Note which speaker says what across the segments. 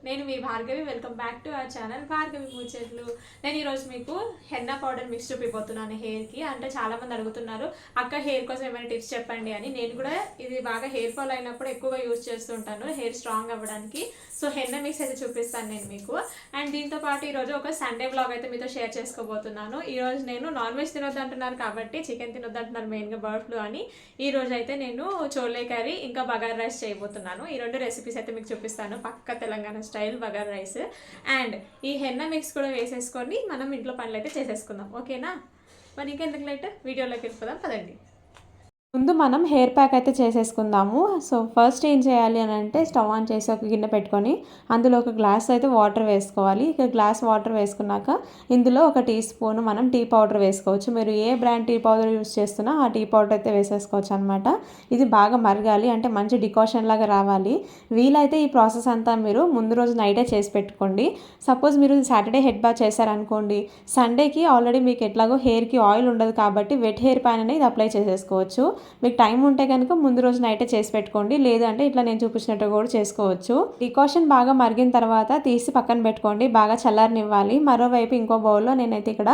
Speaker 1: నేను మీ Bhargavi. Welcome back to our channel Bhargavi ముచ్చట్లు. నేను ఈరోజు మీకు హెన్నా పౌడర్ మిక్స్ చూపిపోతున్నాను హెయిర్కి. అంటే చాలామంది అడుగుతున్నారు, అక్క హెయిర్ కోసం ఏమైనా టిప్స్ చెప్పండి అని. నేను కూడా ఇది బాగా హెయిర్ ఫాల్ అయినప్పుడు ఎక్కువగా యూజ్ చేస్తుంటాను హెయిర్ స్ట్రాంగ్ అవ్వడానికి. సో హెన్నా మిక్స్ అయితే చూపిస్తాను నేను మీకు. అండ్ దీంతో పాటు ఈరోజు ఒక సండే బ్లాగ్ అయితే మీతో షేర్ చేసుకోబోతున్నాను. ఈరోజు నేను నాన్ వెజ్ తినొద్దు అంటున్నారు కాబట్టి, చికెన్ తినొద్దు అంటున్నారు మెయిన్గా బర్డ్ ఫ్లూ అని. ఈరోజు అయితే నేను చోలే కర్రీ ఇంకా బగారా రైస్ చేయబోతున్నాను. ఈ రెండు రెసిపీస్ అయితే మీకు చూపిస్తాను, పక్క Telangana style bagara rice. And ఈ హెన్నా మిక్స్ కూడా వేసేసుకొని మనం ఇంట్లో పనులు అయితే చేసేసుకుందాం, ఓకేనా? మరి ఇంకెందుకు లేట్, వీడియోలోకి వెళ్ళిపోదాం పదండి.
Speaker 2: ముందు మనం హెయిర్ ప్యాక్ అయితే చేసేసుకుందాము. సో ఫస్ట్ ఏం చేయాలి అని అంటే, స్టవ్ ఆన్ చేసి ఒక గిన్నె పెట్టుకొని అందులో ఒక గ్లాస్ అయితే వాటర్ వేసుకోవాలి. ఇక గ్లాస్ వాటర్ వేసుకున్నాక ఇందులో ఒక టీ స్పూన్ మనం టీ పౌడర్ వేసుకోవచ్చు. మీరు ఏ బ్రాండ్ టీ పౌడర్ యూస్ చేస్తున్నా ఆ టీ పౌడర్ అయితే వేసేసుకోవచ్చు అనమాట. ఇది బాగా మరగాలి, అంటే మంచి డికాషన్ లాగా రావాలి. వీలైతే ఈ ప్రాసెస్ అంతా మీరు ముందు రోజు నైటే చేసి పెట్టుకోండి. సపోజ్ మీరు సాటర్డే హెడ్ బాత్ చేశారనుకోండి, సండేకి ఆల్రెడీ మీకు ఎట్లాగో హెయిర్కి ఆయిల్ ఉండదు కాబట్టి వెట్ హెయిర్ పైన ఇది అప్లై చేసేసుకోవచ్చు. మీకు టైం ఉంటే కనుక ముందు రోజు నైటే చేసి పెట్టుకోండి, లేదంటే ఇట్లా నేను చూపించినట్టు కూడా చేసుకోవచ్చు. డికాషన్ బాగా మరిగిన తర్వాత తీసి పక్కన పెట్టుకోండి, బాగా చల్లారనివ్వాలి. మరోవైపు ఇంకో బౌల్లో నేనైతే ఇక్కడ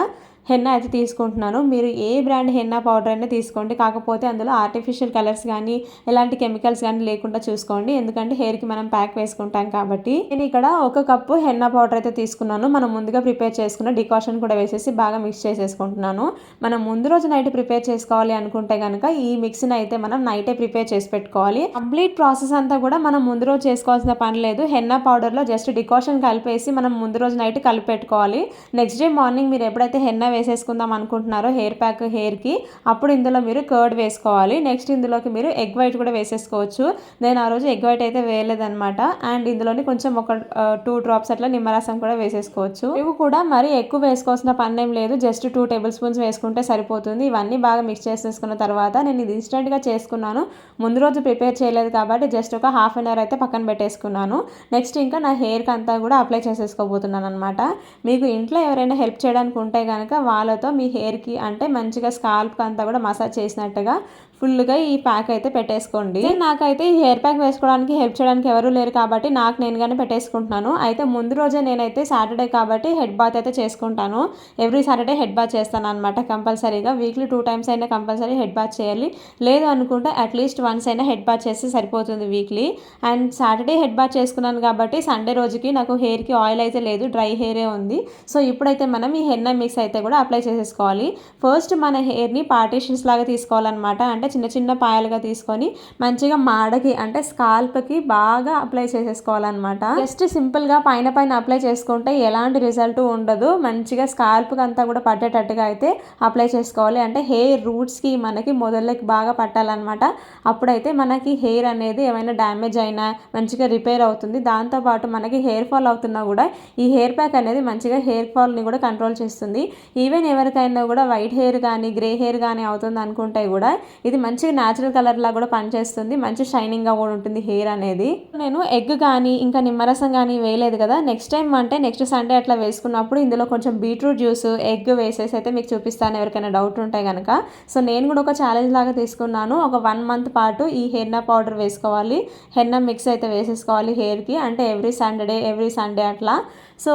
Speaker 2: హెన్నా అయితే తీసుకుంటున్నాను. మీరు ఏ బ్రాండ్ హెన్నా పౌడర్ అయినా తీసుకోండి, కాకపోతే అందులో ఆర్టిఫిషియల్ కలర్స్ కానీ ఎలాంటి కెమికల్స్ కానీ లేకుండా చూసుకోండి, ఎందుకంటే హెయిర్కి మనం ప్యాక్ వేసుకుంటాం కాబట్టి. నేను ఇక్కడ ఒక కప్పు హెన్నా పౌడర్ అయితే తీసుకున్నాను. మనం ముందుగా ప్రిపేర్ చేసుకున్న డికాషన్ కూడా వేసేసి బాగా మిక్స్ చేసేసుకుంటున్నాను. మనం ముందు రోజు నైట్ ప్రిపేర్ చేసుకోవాలి అనుకుంటే కనుక ఈ మిక్స్ని అయితే మనం నైటే ప్రిపేర్ చేసి పెట్టుకోవాలి. కంప్లీట్ ప్రాసెస్ అంతా కూడా మనం ముందు రోజు చేసుకోవాల్సిన పని లేదు. హెన్నా పౌడర్లో జస్ట్ డికాషన్ కలిపేసి మనం ముందు రోజు నైట్ కలిపి పెట్టుకోవాలి. నెక్స్ట్ డే మార్నింగ్ మీరు ఎప్పుడైతే హెన్నా వేసేసుకుందాం అనుకుంటున్నారో హెయిర్ ప్యాక్ హెయిర్కి, అప్పుడు ఇందులో మీరు కర్డ్ వేసుకోవాలి. నెక్స్ట్ ఇందులోకి మీరు ఎగ్ వైట్ కూడా వేసేసుకోవచ్చు. నేను ఆ రోజు ఎగ్ వైట్ అయితే వేయలేదన్నమాట. అండ్ ఇందులోని కొంచెం ఒక 2 డ్రాప్స్ అట్లా నిమ్మరసం కూడా వేసేసుకోవచ్చు. ఇవి కూడా మరి ఎక్కువ వేసుకోవాల్సిన పని ఏం లేదు, జస్ట్ 2 టేబుల్ స్పూన్స్ వేసుకుంటే సరిపోతుంది. ఇవన్నీ బాగా మిక్స్ చేసేసుకున్న తర్వాత నేను ఇది ఇన్స్టెంట్గా చేసుకున్నాను, ముందు రోజు ప్రిపేర్ చేయలేదు కాబట్టి జస్ట్ ఒక హాఫ్ అన్ అవర్ అయితే పక్కన పెట్టేసుకున్నాను. నెక్స్ట్ ఇంకా నా హెయిర్కి అంతా కూడా అప్లై చేసేసుకోబోతున్నాను అనమాట. మీకు ఇంట్లో ఎవరైనా హెల్ప్ చేయడానికి ఉంటే కనుక వాళ్ళతో మీ హెయిర్కి అంటే మంచిగా స్కాల్ప్కి అంతా కూడా మసాజ్ చేసినట్టుగా ఫుల్గా ఈ ప్యాక్ అయితే పెట్టేసుకోండి. నాకైతే ఈ హెయిర్ ప్యాక్ వేసుకోవడానికి హెల్ప్ చేయడానికి ఎవరు లేరు కాబట్టి నాకు నేనుగానే పెట్టేసుకుంటున్నాను. అయితే ముందు రోజే నేనైతే సాటర్డే కాబట్టి హెడ్ బాత్ అయితే చేసుకుంటాను. ఎవ్రీ సాటర్డే హెడ్ బాత్ చేస్తాను అనమాట కంపల్సరీగా. వీక్లీ 2 టైమ్స్ అయినా కంపల్సరీ హెడ్ బాత్ చేయాలి, లేదు అనుకుంటే అట్లీస్ట్ వన్స్ అయినా హెడ్ బాత్ చేస్తే సరిపోతుంది weekly. And Saturday head bath చేసుకున్నాను కాబట్టి సండే రోజుకి నాకు హెయిర్కి ఆయిల్ అయితే లేదు, డ్రై హెయిరే ఉంది. సో ఇప్పుడైతే మనం ఈ హెన్నా మిక్స్ అయితే కూడా అప్లై చేసేసుకోవాలి. ఫస్ట్ మన హెయిర్ని పార్టీషన్స్ లాగా తీసుకోవాలన్నమాట. అంటే చిన్న చిన్న పాయలుగా తీసుకొని మంచిగా మాడకి అంటే స్కాల్ప్కి బాగా అప్లై చేసేసుకోవాలన్నమాట. జస్ట్ సింపుల్గా పైన పైన అప్లై చేసుకుంటే ఎలాంటి రిజల్ట్ ఉండదు. మంచిగా స్కాల్ప్కి అంతా కూడా పట్టేటట్టుగా అయితే అప్లై చేసుకోవాలి. అంటే హెయిర్ రూట్స్కి మనకి మొదలకి బాగా పట్టాలన్నమాట. అప్పుడైతే మనకి హెయిర్ అనేది ఏమైనా డ్యామేజ్ అయినా మంచిగా రిపేర్ అవుతుంది. దాంతోపాటు మనకి హెయిర్ ఫాల్ అవుతున్నా కూడా ఈ హెయిర్ ప్యాక్ అనేది మంచిగా హెయిర్ ఫాల్ని కూడా కంట్రోల్ చేస్తుంది. ఈవెన్ ఎవరికైనా కూడా వైట్ హెయిర్ కానీ గ్రే హెయిర్ కానీ అవుతుంది అనుకుంటే కూడా ఇది మంచిగా న్యాచురల్ కలర్ లా కూడా పనిచేస్తుంది, మంచి షైనింగ్గా కూడా ఉంటుంది హెయిర్ అనేది. నేను ఎగ్ కానీ ఇంకా నిమ్మరసం కానీ వేయలేదు కదా, నెక్స్ట్ టైం అంటే నెక్స్ట్ సండే అట్లా వేసుకున్నప్పుడు ఇందులో కొంచెం బీట్రూట్ జ్యూస్ ఎగ్ వేసేసి అయితే మీకు చూపిస్తాను ఎవరికైనా డౌట్ ఉంటాయి కనుక. సో నేను కూడా ఒక ఛాలెంజ్ లాగా తీసుకున్నాను. ఒక 1 మంత్ పాటు ఈ హెన్నా పౌడర్ వేసుకోవాలి, హెన్నా మిక్స్ అయితే వేసేసుకోవాలి హెయిర్కి, అంటే ఎవ్రీ సాటర్డే ఎవ్రీ సండే అట్లా. సో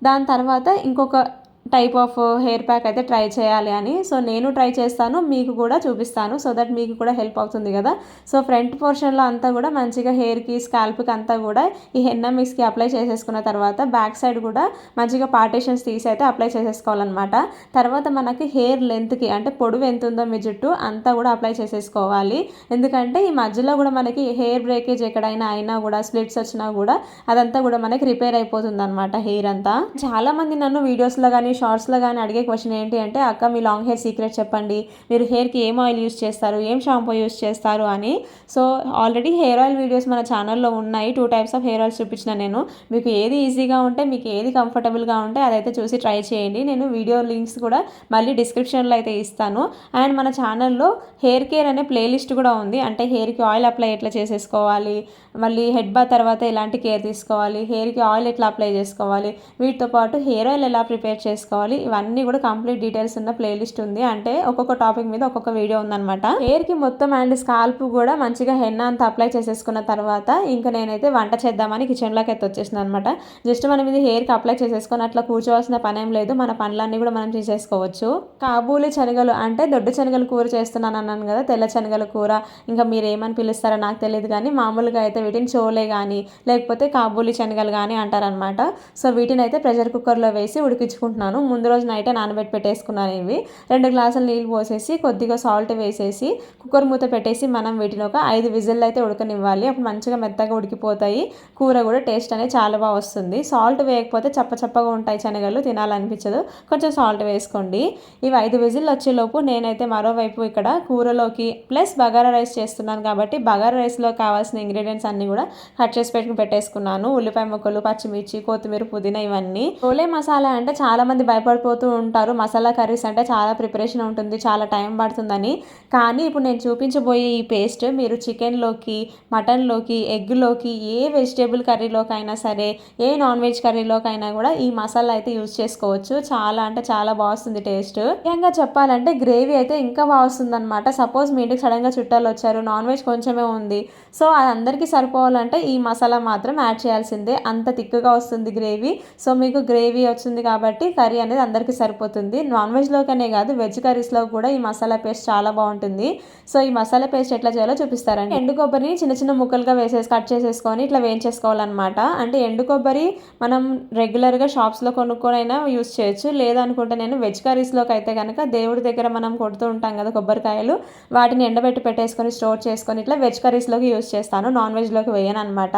Speaker 2: దాని తర్వాత ఇంకొక టైప్ ఆఫ్ హెయిర్ ప్యాక్ అయితే ట్రై చేయాలి అని. సో నేను ట్రై చేస్తాను, మీకు కూడా చూపిస్తాను, సో దట్ మీకు కూడా హెల్ప్ అవుతుంది కదా. సో ఫ్రంట్ పోర్షన్లో అంతా కూడా మంచిగా హెయిర్కి స్కాల్ప్కి అంతా కూడా ఈ హెన్నా మిక్స్కి అప్లై చేసేసుకున్న తర్వాత బ్యాక్ సైడ్ కూడా మంచిగా పార్టీషన్స్ తీసి అయితే అప్లై చేసేసుకోవాలన్నమాట. తర్వాత మనకి హెయిర్ లెంత్కి అంటే పొడవు ఎంత ఉందో మీ జుట్టు అంతా కూడా అప్లై చేసేసుకోవాలి. ఎందుకంటే ఈ మధ్యలో కూడా మనకి హెయిర్ బ్రేకేజ్ ఎక్కడైనా అయినా కూడా స్ప్లిట్స్ వచ్చినా కూడా అదంతా కూడా మనకి రిపేర్ అయిపోతుంది అనమాట హెయిర్ అంతా. చాలామంది నన్ను వీడియోస్లో కానీ షార్ట్స్లో కానీ అడిగే క్వశ్చన్ ఏంటి అంటే, అక్క మీ లాంగ్ హెయిర్ సీక్రెట్ చెప్పండి, మీరు హెయిర్కి ఏం ఆయిల్ యూస్ చేస్తారు, ఏం షాంపూ యూస్ చేస్తారు అని. So already hair oil videos మన ఛానల్లో ఉన్నాయి, 2 టైప్స్ ఆఫ్ హెయిర్ ఆయిల్స్ చూపించిన నేను. మీకు ఏది ఈజీగా ఉంటే మీకు ఏది కంఫర్టబుల్గా ఉంటే అదైతే చూసి ట్రై చేయండి. నేను వీడియో లింక్స్ కూడా మళ్ళీ డిస్క్రిప్షన్లో అయితే ఇస్తాను. అండ్ మన ఛానల్లో హెయిర్ కేర్ అనే ప్లేలిస్ట్ కూడా ఉంది, అంటే హెయిర్కి ఆయిల్ అప్లై ఎట్లా చేసేసుకోవాలి, మళ్ళీ హెడ్ బాత్ తర్వాత ఎలాంటి కేర్ తీసుకోవాలి, హెయిర్కి ఆయిల్ ఎట్లా అప్లై చేసుకోవాలి, వీటితో పాటు హెయిర్ ఆయిల్ ఎలా ప్రిపేర్ చేసుకోవాలి, చేసుకోవాలి. ఇవన్నీ కూడా కంప్లీట్ డీటెయిల్స్ ఉన్న ప్లేలిస్ట్ ఉంది. అంటే ఒక్కొక్క టాపిక్ మీద ఒక్కొక్క వీడియో ఉందన్నమాట. హెయిర్కి మొత్తం అండ్ స్కాల్ప్ కూడా మంచిగా హెన్నా అంతా అప్లై చేసేసుకున్న తర్వాత ఇంకా నేనైతే వంట చేద్దామని కిచెన్లోకి అయితే వచ్చేసిన అనమాట. జస్ట్ మనం ఇది హెయిర్కి అప్లై చేసేసుకొని అట్లా కూర్చోవాల్సిన పని ఏం లేదు. మన పనులన్నీ కూడా మనం చేసేసుకోవచ్చు. కాబూలి శనగలు అంటే దొడ్డు శనగలు కూర చేస్తున్నాను అన్నాను కదా, తెల్ల శనగల కూర, ఇంకా మీరు ఏమని పిలుస్తారో నాకు తెలియదు కానీ మామూలుగా అయితే వీటిని చోలే కానీ లేకపోతే కాబూలి శనగలు కానీ అంటారనమాట. సో వీటిని అయితే ప్రెషర్ కుక్కర్లో వేసి ఉడికించుకుంటున్నాను. ముందు రోజు నైటే నానబెట్టి పెట్టేసుకున్నాను. ఇవి 2 గ్లాసులు నీళ్ళు పోసేసి కొద్దిగా సాల్ట్ వేసేసి కుక్కర్ మూత పెట్టేసి మనం వీటిని ఒక 5 విజిల్ అయితే ఉడకనివ్వాలి. అప్పుడు మంచిగా మెత్తగా ఉడికిపోతాయి. కూర కూడా టేస్ట్ అనేది చాలా బాగా వస్తుంది. సాల్ట్ వేయకపోతే చప్పగా ఉంటాయి శనగలు, తినాలనిపించదు. కొంచెం సాల్ట్ వేసుకోండి. ఇవి 5 విజిల్ వచ్చేలోపు నేనైతే మరోవైపు ఇక్కడ కూరలోకి ప్లస్ బగారా రైస్ చేస్తున్నాను కాబట్టి బగారా రైస్లో కావాల్సిన ఇంగ్రీడియంట్స్ అన్నీ కూడా కట్ చేసి పెట్టేసుకున్నాను. ఉల్లిపాయ ముక్కలు, పచ్చిమిర్చి, కొత్తిమీర, పుదీనా ఇవన్నీ. చోలే మసాలా అంటే చాలా మంది భయపడిపోతూ ఉంటారు. మసాలా కర్రీస్ అంటే చాలా ప్రిపరేషన్ ఉంటుంది, చాలా టైం పడుతుందని. కానీ ఇప్పుడు నేను చూపించబోయే ఈ పేస్ట్ మీరు చికెన్లోకి, మటన్లోకి, ఎగ్లోకి, ఏ వెజిటేబుల్ కర్రీలోకైనా సరే, ఏ నాన్ వెజ్ కర్రీలోకైనా కూడా ఈ మసాలా అయితే యూజ్ చేసుకోవచ్చు. చాలా అంటే చాలా బాగుంది టేస్ట్. ముఖ్యంగా చెప్పాలంటే గ్రేవీ అయితే ఇంకా బాగా వస్తుంది అనమాట. సపోజ్ మీ ఇంటికి సడన్గా చుట్టాలు వచ్చారు, నాన్ వెజ్ కొంచెమే ఉంది, సో అది అందరికీ సరిపోవాలంటే ఈ మసాలా మాత్రం యాడ్ చేయాల్సిందే. అంత తిక్కుగా వస్తుంది గ్రేవీ. సో మీకు గ్రేవీ వచ్చింది కాబట్టి కర్రీ అనేది అందరికీ సరిపోతుంది. నాన్ వెజ్లోకనే కాదు వెజ్ కర్రీస్లో కూడా ఈ మసాలా పేస్ట్ చాలా బాగుంటుంది. సో ఈ మసాలా పేస్ట్ ఎట్లా చేయాలో చూపిస్తారండి. ఎండు కొబ్బరిని చిన్న ముక్కలుగా కట్ చేసేసుకొని ఇట్లా వేయించేసుకోవాలన్నమాట. అంటే ఎండు కొబ్బరి మనం రెగ్యులర్గా షాప్స్లో కొనుక్కొనైనా యూస్ చేయొచ్చు. లేదనుకుంటే నేను వెజ్ కర్రీస్లోకి అయితే కనుక దేవుడి దగ్గర మనం కొడుతూ ఉంటాం కదా కొబ్బరికాయలు, వాటిని ఎండబెట్టి పెట్టేసుకొని స్టోర్ చేసుకొని ఇట్లా వెజ్ కర్రీస్లోకి యూస్ చేస్తాను. నాన్ వెజ్లోకి వేయను అనమాట.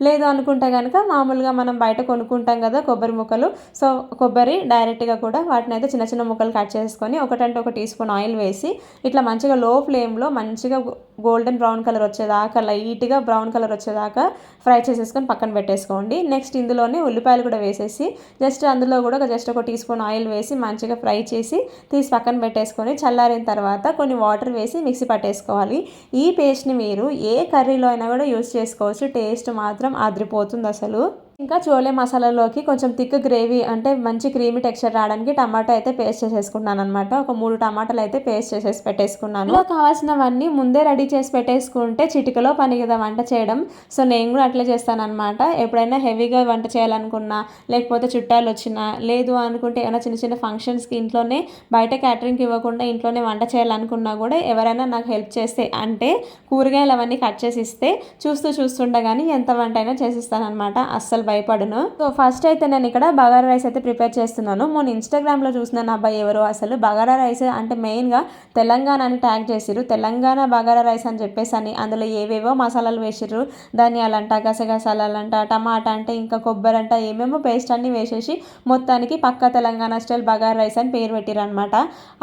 Speaker 2: లేదు అనుకుంటే కనుక మామూలుగా మనం బయట కొనుక్కుంటాం కదా కొబ్బరి ముక్కలు, సో కొబ్బరి డైరెక్ట్గా కూడా వాటిని అయితే చిన్న ముక్కలు కట్ చేసుకొని 1 టీ స్పూన్ ఆయిల్ వేసి ఇట్లా మంచిగా లో ఫ్లేమ్లో మంచిగా గోల్డెన్ బ్రౌన్ కలర్ వచ్చేదాకా, లైట్గా బ్రౌన్ కలర్ వచ్చేదాకా ఫ్రై చేసేసుకొని పక్కన పెట్టేసుకోండి. నెక్స్ట్ ఇందులోనే ఉల్లిపాయలు కూడా వేసేసి అందులో కూడా ఒక టీ స్పూన్ ఆయిల్ వేసి మంచిగా ఫ్రై చేసి తీసి పక్కన పెట్టేసుకొని చల్లారిన తర్వాత కొన్ని వాటర్ వేసి మిక్సీ పట్టేసుకోవాలి. ఈ పేస్ట్ని మీరు ఏ కర్రీలో అయినా కూడా యూస్ చేసుకోవచ్చు. టేస్ట్ మాత్రం అదిరిపోతుంది అసలు. ఇంకా చోలే మసాలాలోకి కొంచెం థిక్ గ్రేవీ అంటే మంచి క్రీమీ టెక్స్చర్ రావడానికి టమాటో అయితే పేస్ట్ చేసేసుకున్నాను అనమాట. ఒక 3 టమాటాలు అయితే పేస్ట్ చేసేసి పెట్టేసుకున్నాను. ఇలా కావాల్సినవన్నీ ముందే రెడీ చేసి పెట్టేసుకుంటే చిటికలో పని కదా వంట చేయడం. సో నేను కూడా అట్లే చేస్తానన్నమాట. ఎప్పుడైనా హెవీగా వంట చేయాలనుకున్నా, లేకపోతే చుట్టాలు వచ్చినా, లేదు అనుకుంటే ఏమైనా చిన్న ఫంక్షన్స్కి ఇంట్లోనే బయట క్యాటరింగ్కి ఇవ్వకుండా ఇంట్లోనే వంట చేయాలనుకున్నా కూడా ఎవరైనా నాకు హెల్ప్ చేస్తే, అంటే కూరగాయలు అవన్నీ కట్ చేసి ఇస్తే చూస్తుండగానే ఎంత వంట అయినా చేసిస్తానమాట. అస్సలు భయపడను. సో ఫస్ట్ అయితే నేను ఇక్కడ బగారా రైస్ అయితే ప్రిపేర్ చేస్తున్నాను. మొన్న ఇన్స్టాగ్రామ్లో చూసిన అబ్బాయి ఎవరు అసలు బగారా రైస్ అంటే మెయిన్గా తెలంగాణ అని ట్యాగ్ చేసిర్రు. తెలంగాణ బగారా రైస్ అని చెప్పేసి అని అందులో ఏవేవో మసాలాలు వేసిర్రు. ధనియాలంట, గసగసాలంట, టమాటా అంటే, ఇంకా కొబ్బరి అంట, ఏమేమో పేస్ట్ అన్ని వేసేసి మొత్తానికి పక్కా తెలంగాణ స్టైల్ బగారా రైస్ అని పేరు పెట్టిర్రు అనమాట.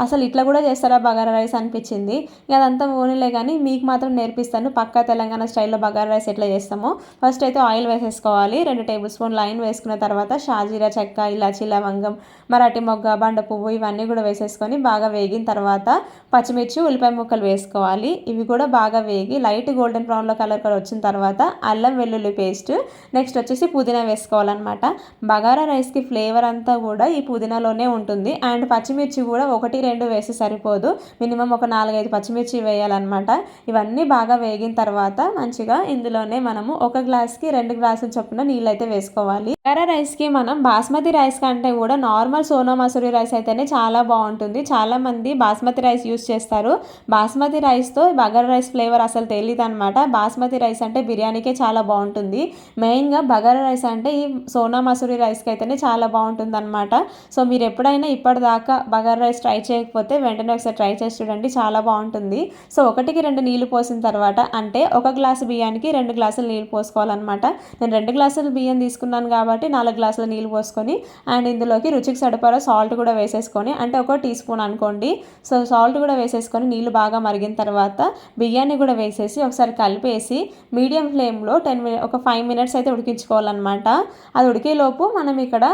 Speaker 2: అసలు ఇట్లా కూడా చేస్తారా బగారా రైస్ అనిపించింది. అదంతా ఓనిలే కానీ మీకు మాత్రం నేర్పిస్తాను పక్కా తెలంగాణ స్టైల్లో బగారా రైస్ ఎట్లా చేస్తామో. ఫస్ట్ అయితే ఆయిల్ వేసేసుకోవాలి. 2 టేబుల్ స్పూన్ ఆయిల్ వేసుకున్న తర్వాత షాజీరా, చెక్క, ఇలాచి, లవంగం, మరాఠీ మొగ్గ, బండ పువ్వు ఇవన్నీ కూడా వేసేసుకొని బాగా వేగిన తర్వాత పచ్చిమిర్చి, ఉల్లిపాయ ముక్కలు వేసుకోవాలి. ఇవి కూడా బాగా వేగి లైట్ గోల్డెన్ బ్రౌన్లో కలర్ వచ్చిన తర్వాత అల్లం వెల్లుల్లి పేస్ట్, నెక్స్ట్ వచ్చేసి పుదీనా వేసుకోవాలన్నమాట. బగారా రైస్కి ఫ్లేవర్ అంతా కూడా ఈ పుదీనాలోనే ఉంటుంది. అండ్ పచ్చిమిర్చి కూడా 1-2 వేసి సరిపోదు, మినిమం ఒక 4-5 పచ్చిమిర్చి వేయాలన్నమాట. ఇవన్నీ బాగా వేగిన తర్వాత మంచిగా ఇందులోనే మనము 1 గ్లాస్కి 2 గ్లాసులు చొప్పున నీళ్ళు అయితే వేసుకోవాలి. బగారా రైస్కి మనం బాస్మతి రైస్ కంటే కూడా నార్మల్ సోనా మసూరి రైస్ అయితేనే చాలా బాగుంటుంది. చాలా మంది బాస్మతి రైస్ యూస్ చేస్తారు. బాస్మతి రైస్తో బగారా రైస్ ఫ్లేవర్ అసలు తెలియదు అనమాట. బాస్మతి రైస్ అంటే బిర్యానీకే చాలా బాగుంటుంది. మెయిన్గా బగారా రైస్ అంటే ఈ సోనా మసూరి రైస్కి అయితేనే చాలా బాగుంటుంది అనమాట. సో మీరు ఎప్పుడైనా ఇప్పటిదాకా బగారా రైస్ ట్రై చేయకపోతే వెంటనే ఒకసారి ట్రై చేసి చూడండి, చాలా బాగుంటుంది. సో 1-2 నీళ్ళు పోసిన తర్వాత, అంటే 1 గ్లాసు బియ్యానికి 2 గ్లాసులు నీళ్ళు పోసుకోవాలన్నమాట. నేను 2 గ్లాసులు బియ్యం తీసుకున్నాను కాబట్టి 4 గ్లాసుల నీళ్ళు పోసుకొని అండ్ ఇందులోకి రుచికి సరిపడా సాల్ట్ కూడా వేసేసుకొని, అంటే 1 టీ స్పూన్ అనుకోండి. సో సాల్ట్ కూడా వేసేసుకొని నీళ్ళు బాగా మరిగిన తర్వాత బియ్యాన్ని కూడా వేసేసి ఒకసారి కలిపేసి మీడియం ఫ్లేమ్లో ఒక 5 మినిట్స్ అయితే ఉడికించుకోవాలన్నమాట. అది ఉడికేలోపు మనం ఇక్కడ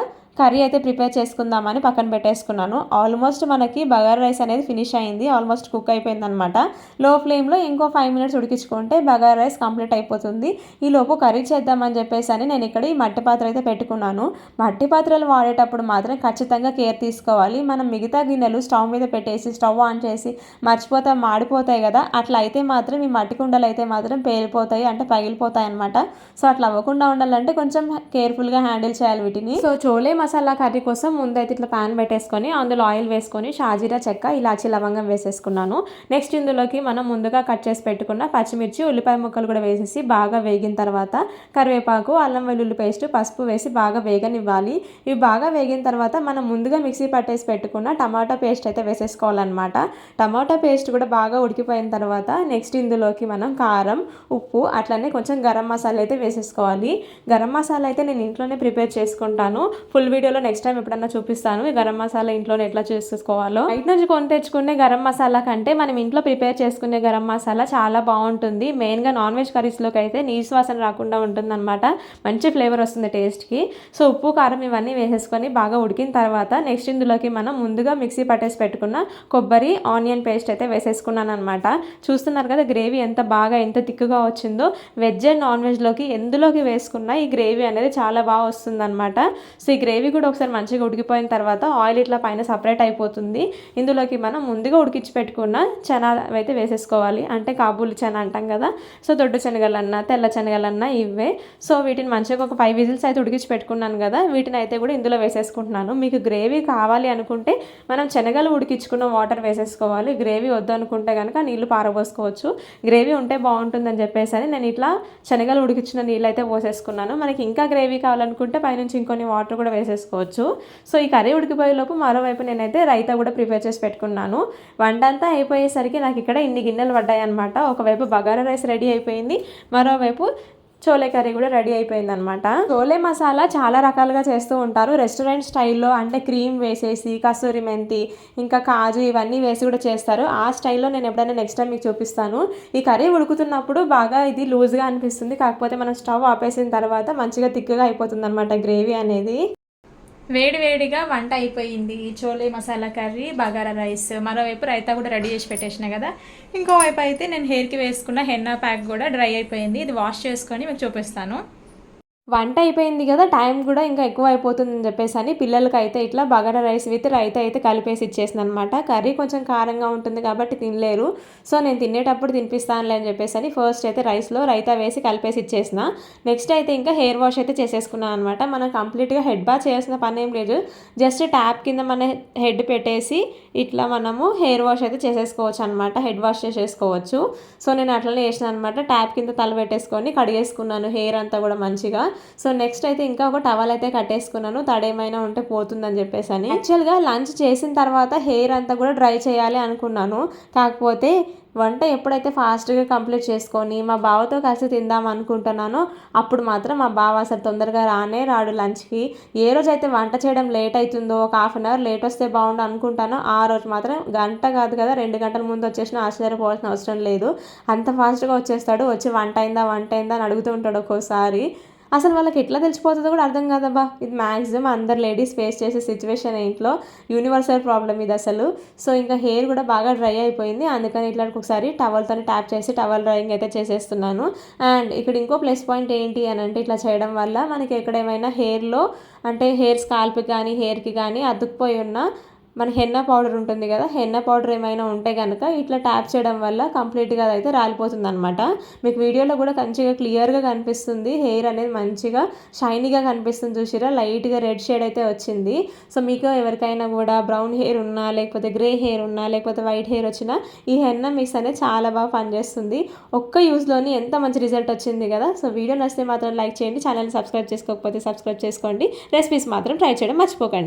Speaker 2: కర్రీ అయితే ప్రిపేర్ చేసుకుందామని పక్కన పెట్టేసుకున్నాను. ఆల్మోస్ట్ మనకి బగారా రైస్ అనేది ఫినిష్ అయింది, ఆల్మోస్ట్ కుక్ అయిపోయింది అనమాట. లో ఫ్లేమ్లో ఇంకో 5 మినిట్స్ ఉడికించుకుంటే బగారా రైస్ కంప్లీట్ అయిపోతుంది. ఈ లోపు కర్రీ చేద్దామని చెప్పేసి అని నేను ఇక్కడ ఈ మట్టి పాత్ర అయితే పెట్టుకున్నాను. మట్టి పాత్రలు వాడేటప్పుడు మాత్రం ఖచ్చితంగా కేర్ తీసుకోవాలి. మనం మిగతా గిన్నెలు స్టవ్ మీద పెట్టేసి స్టవ్ ఆన్ చేసి మర్చిపోతే మాడిపోతాయి కదా, అట్లా అయితే మాత్రం ఈ మట్టి కుండలు అయితే మాత్రం పేలిపోతాయి, అంటే పగిలిపోతాయి అనమాట. సో అట్లా అవ్వకుండా ఉండాలంటే కొంచెం కేర్ఫుల్గా హ్యాండిల్ చేయాలి వీటిని. సో చోలే మసాలా కర్రీ కోసం ముందైతే ఇట్లా ప్యాన్ పెట్టేసుకొని అందులో ఆయిల్ వేసుకొని షాజీరా చెక్క ఇలాచి లవంగం వేసేసుకున్నాను. నెక్స్ట్ ఇందులోకి మనం ముందుగా కట్ చేసి పెట్టుకున్న పచ్చిమిర్చి ఉల్లిపాయ ముక్కలు కూడా వేసేసి బాగా వేగిన తర్వాత కరివేపాకు అల్లం వెల్లుల్లి పేస్ట్ పసుపు వేసి బాగా వేగనివ్వాలి. ఇవి బాగా వేగిన తర్వాత మనం ముందుగా మిక్సీ పట్టేసి పెట్టుకున్న టమాటా పేస్ట్ అయితే వేసేసుకోవాలన్నమాట. టమాటా పేస్ట్ కూడా బాగా ఉడికిపోయిన తర్వాత నెక్స్ట్ ఇందులోకి మనం కారం ఉప్పు అట్లనే కొంచెం గరం మసాలా అయితే వేసేసుకోవాలి. గరం మసాలా అయితే నేను ఇంట్లోనే ప్రిపేర్ చేసుకుంటాను. ఫుల్ వీడియోలో నెక్స్ట్ టైం ఎప్పుడన్నా చూపిస్తాను ఈ గరం మసాలా ఇంట్లోనే ఎట్లా చేసుకోవాలో. బయట నుంచి కొని తెచ్చుకునే గరం మసాలా కంటే మనం ఇంట్లో ప్రిపేర్ చేసుకునే గరం మసాలా చాలా బాగుంటుంది. మెయిన్గా నాన్ వెజ్ కర్రీస్లోకి అయితే నీసు వాసన రాకుండా ఉంటుంది అనమాట. మంచి ఫ్లేవర్ వస్తుంది టేస్ట్కి. సో ఉప్పు కారం ఇవన్నీ వేసేసుకొని బాగా ఉడికిన తర్వాత నెక్స్ట్ ఇందులోకి మనం ముందుగా మిక్సీ పట్టేసి పెట్టుకున్న కొబ్బరి ఆనియన్ పేస్ట్ అయితే వేసేసుకున్నాను అనమాట. చూస్తున్నారు కదా గ్రేవీ ఎంత బాగా ఎంత తిక్కుగా వచ్చిందో. వెజ్ అండ్ నాన్ వెజ్లోకి ఎందులోకి వేసుకున్న ఈ గ్రేవీ అనేది చాలా బాగా వస్తుంది అనమాట. సో ఈ గ్రేవీ కూడా ఒకసారి మంచిగా ఉడికిపోయిన తర్వాత ఆయిల్ ఇట్లా పైన సపరేట్ అయిపోతుంది. ఇందులోకి మనం ముందుగా ఉడికించి పెట్టుకున్న చనా అయితే వేసేసుకోవాలి, అంటే కాబూలి చనా అంటాం కదా. సో దొడ్డు శనగలన్నా తెల్ల శనగలన్నా ఇవే. సో వీటిని మంచిగా ఒక 5 విజిల్స్ అయితే ఉడికించి పెట్టుకున్నాను కదా, వీటిని అయితే కూడా ఇందులో వేసేసుకుంటున్నాను. మీకు గ్రేవీ కావాలి అనుకుంటే మనం శనగలు ఉడికించుకున్న వాటర్ వేసేసుకోవాలి. గ్రేవీ వద్దు అనుకుంటే కనుక నీళ్లు పారబోసుకోవచ్చు. గ్రేవీ ఉంటే బాగుంటుందని చెప్పేసి అని నేను ఇట్లా శనగలు ఉడికించిన నీళ్ళు అయితే పోసేసుకున్నాను. మనకి ఇంకా గ్రేవీ కావాలనుకుంటే పైనుంచి ఇంకొన్ని వాటర్ కూడా వేసేసుకోవచ్చు. సో ఈ కర్రీ ఉడికిపోయేలోపు మరోవైపు నేనైతే రైతా కూడా ప్రిపేర్ చేసి పెట్టుకున్నాను. వంట అంతా అయిపోయేసరికి నాకు ఇక్కడ ఇన్ని గిన్నెలు పడ్డాయి అనమాట. ఒకవైపు బగారా రైస్ రెడీ అయిపోయింది, మరోవైపు చోలే కర్రీ కూడా రెడీ అయిపోయింది అనమాట. చోలే మసాలా చాలా రకాలుగా చేస్తూ ఉంటారు రెస్టారెంట్ స్టైల్లో, అంటే క్రీమ్ వేసేసి కసూరి మెంతి ఇంకా కాజు ఇవన్నీ వేసి కూడా చేస్తారు. ఆ స్టైల్లో నేను ఎప్పుడైనా నెక్స్ట్ టైం మీకు చూపిస్తాను. ఈ కర్రీ ఉడుకుతున్నప్పుడు బాగా ఇది లూజ్గా అనిపిస్తుంది, కాకపోతే మనం స్టవ్ ఆపేసిన తర్వాత మంచిగా తిక్కుగా అయిపోతుంది అనమాట గ్రేవీ అనేది.
Speaker 1: వేడివేడిగా వంట అయిపోయింది. చోలే మసాలా కర్రీ బగారా రైస్, మరోవైపు రైతా కూడా రెడీ చేసి పెట్టేసిన కదా. ఇంకోవైపు అయితే నేను హెయిర్కి వేసుకున్న హెన్నా ప్యాక్ కూడా డ్రై అయిపోయింది. ఇది వాష్ చేసుకొని మీకు చూపిస్తాను.
Speaker 2: వంట అయిపోయింది కదా, టైం కూడా ఇంకా ఎక్కువ అయిపోతుందని చెప్పేసి అని పిల్లలకి అయితే ఇట్లా బగారా రైస్ విత్ రైతా అయితే కలిపేసి ఇచ్చేసింది అనమాట. కర్రీ కొంచెం కారంగా ఉంటుంది కాబట్టి తినలేరు. సో నేను తినేటప్పుడు తినిపిస్తానులే అని చెప్పేసి అని ఫస్ట్ అయితే రైస్లో రైతా వేసి కలిపేసి ఇచ్చేసిన. నెక్స్ట్ అయితే ఇంకా హెయిర్ వాష్ అయితే చేసేసుకున్నాను అనమాట. మనం కంప్లీట్గా హెడ్ బాత్ చేయాల్సిన పని ఏం లేదు, జస్ట్ ట్యాప్ కింద మన హెడ్ పెట్టేసి ఇట్లా మనము హెయిర్ వాష్ అయితే చేసేసుకోవచ్చు అనమాట. హెడ్ వాష్ చేసేసుకోవచ్చు. సో నేను అట్లనే చేసిన అనమాట. ట్యాప్ కింద తల పెట్టేసుకొని కడిగేసుకున్నాను హెయిర్ అంతా కూడా మంచిగా. సో నెక్స్ట్ అయితే ఇంకా ఒక టవల్ అయితే కట్టేసుకున్నాను, తడేమైనా ఉంటే పోతుందని చెప్పేసి అని. యాక్చువల్గా లంచ్ చేసిన తర్వాత హెయిర్ అంతా కూడా డ్రై చేయాలి అనుకున్నాను, కాకపోతే వంట ఎప్పుడైతే ఫాస్ట్గా కంప్లీట్ చేసుకొని మా బావతో కలిసి తిందాం అనుకుంటున్నానో అప్పుడు మాత్రం మా బావ అసలు తొందరగా రాడు లంచ్కి. ఏ రోజు అయితే వంట చేయడం లేట్ అవుతుందో, ఒక 1/2 అవర్ లేట్ వస్తే బాగుండు అనుకుంటానో ఆ రోజు మాత్రం గంట కాదు కదా 2 గంటల ముందు వచ్చేసినా ఆశ్చర్యపోవాల్సిన అవసరం లేదు. అంత ఫాస్ట్గా వచ్చేస్తాడు. వచ్చి వంట అయిందా అని అడుగుతూ ఉంటాడు ఒక్కోసారి. అసలు వాళ్ళకి ఎట్లా తెలిసిపోతుందో కూడా అర్థం కాదబ్బా. ఇది మ్యాక్సిమం అందరు లేడీస్ ఫేస్ చేసే సిచ్యువేషన్ ఇంట్లో, యూనివర్సల్ ప్రాబ్లం ఇది అసలు. సో ఇంకా హెయిర్ కూడా బాగా డ్రై అయిపోయింది, అందుకని ఇట్లా ఒకసారి టవల్తో ట్యాప్ చేసి టవల్ డ్రైయింగ్ అయితే చేసేస్తున్నాను. అండ్ ఇక్కడ ఇంకో ప్లస్ పాయింట్ ఏంటి అని అంటే ఇట్లా చేయడం వల్ల మనకి ఎక్కడేమైనా హెయిర్లో అంటే హెయిర్ స్కాల్ప్కి కానీ హెయిర్కి కానీ అతుక్కుపోయి ఉన్న మన హెన్నా పౌడర్ ఉంటుంది కదా, హెన్నా పౌడర్ ఏమైనా ఉంటే కనుక ఇట్లా ట్యాప్ చేయడం వల్ల కంప్లీట్గా అయితే రాలిపోతుంది అనమాట. మీకు వీడియోలో కూడా మంచిగా క్లియర్గా కనిపిస్తుంది. హెయిర్ అనేది మంచిగా షైనీగా కనిపిస్తుంది, చూసిరా లైట్గా రెడ్ షేడ్ అయితే వచ్చింది. సో మీకు ఎవరికైనా కూడా బ్రౌన్ హెయిర్ ఉన్నా లేకపోతే గ్రే హెయిర్ ఉన్నా లేకపోతే వైట్ హెయిర్ వచ్చినా ఈ హెన్నా మిక్స్ అనేది చాలా బాగా పనిచేస్తుంది. ఒక్క యూస్లోని ఎంత మంచి రిజల్ట్ వచ్చింది కదా. సో వీడియో నచ్చితే మాత్రం లైక్ చేయండి, ఛానల్ని సబ్స్క్రైబ్ చేసుకోకపోతే సబ్స్క్రైబ్ చేసుకోండి. రెసిపీస్ మాత్రం ట్రై చేయడం మర్చిపోకండి.